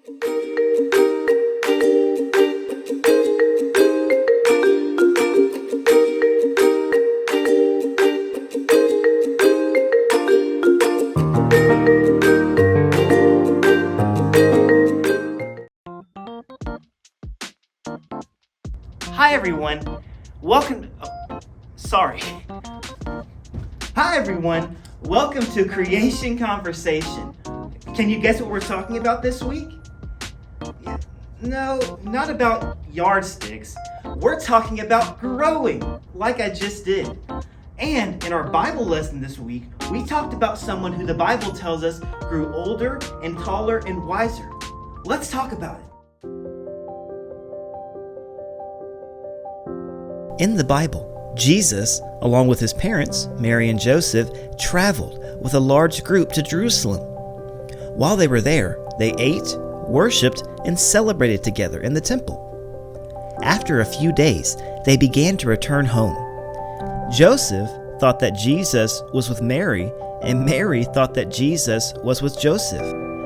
Hi everyone, welcome, sorry. Hi everyone, welcome to Creation Conversation. Can you guess what we're talking about this week? No, not about yardsticks. We're talking about growing, like I just did. And in our Bible lesson this week, we talked about someone who the Bible tells us grew older and taller and wiser. Let's talk about it. In the Bible, Jesus, along with his parents, Mary and Joseph, traveled with a large group to Jerusalem. While they were there, they ate, worshipped, and celebrated together in the temple. After a few days, they began to return home. Joseph thought that Jesus was with Mary, and Mary thought that Jesus was with Joseph.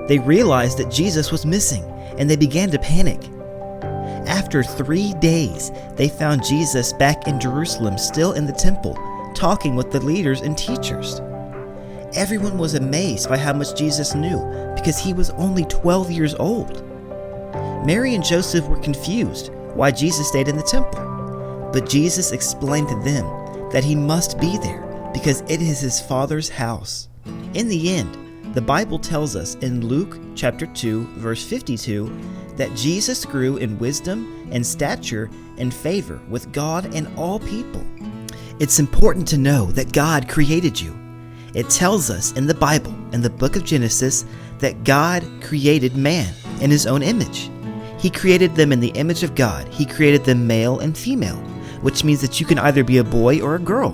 They realized that Jesus was missing, and they began to panic. After 3 days, they found Jesus back in Jerusalem, still in the temple, talking with the leaders and teachers. Everyone was amazed by how much Jesus knew, because he was only 12 years old. Mary and Joseph were confused why Jesus stayed in the temple, but Jesus explained to them that he must be there because it is his Father's house. In the end, the Bible tells us in Luke chapter 2, verse 52, that Jesus grew in wisdom and stature and favor with God and all people. It's important to know that God created you. It tells us in the Bible, in the book of Genesis, that God created man in his own image. He created them in the image of God. He created them male and female, which means that you can either be a boy or a girl.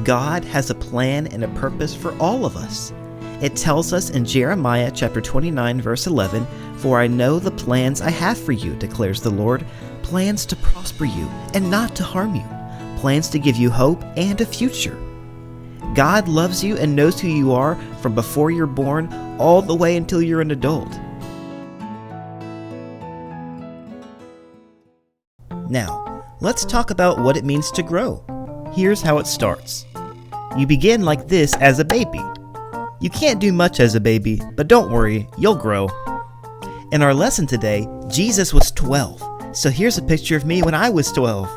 God has a plan and a purpose for all of us. It tells us in Jeremiah chapter 29, verse 11, "For I know the plans I have for you, declares the Lord, plans to prosper you and not to harm you, plans to give you hope and a future." God loves you and knows who you are from before you're born all the way until you're an adult. Now, let's talk about what it means to grow. Here's how it starts. You begin like this as a baby. You can't do much as a baby, but don't worry, you'll grow. In our lesson today, Jesus was 12, so here's a picture of me when I was 12.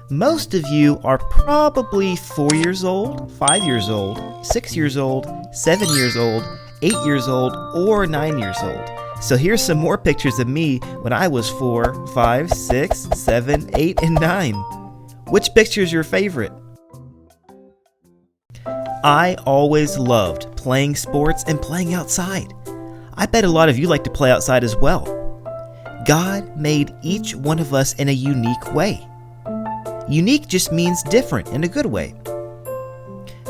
Most of you are probably 4 years old, 5 years old, 6 years old, 7 years old, 8 years old, or 9 years old. So here's some more pictures of me when I was 4, 5, 6, 7, 8, and 9. Which picture is your favorite? I always loved playing sports and playing outside. I bet a lot of you like to play outside as well. God made each one of us in a unique way. Unique just means different in a good way.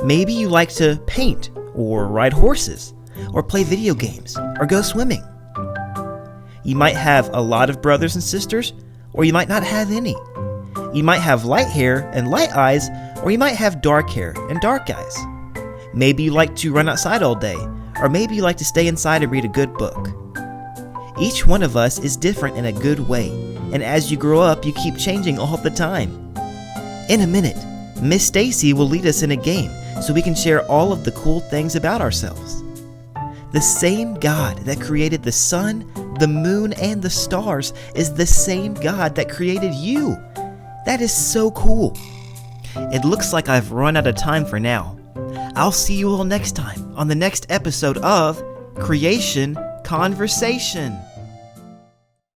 Maybe you like to paint, or ride horses, or play video games, or go swimming. You might have a lot of brothers and sisters, or you might not have any. You might have light hair and light eyes, or you might have dark hair and dark eyes. Maybe you like to run outside all day, or maybe you like to stay inside and read a good book. Each one of us is different in a good way, and as you grow up, you keep changing all the time. In a minute, Miss Stacy will lead us in a game so we can share all of the cool things about ourselves. The same God that created the sun, the moon, and the stars is the same God that created you. That is so cool. It looks like I've run out of time for now. I'll see you all next time on the next episode of Creation Conversation.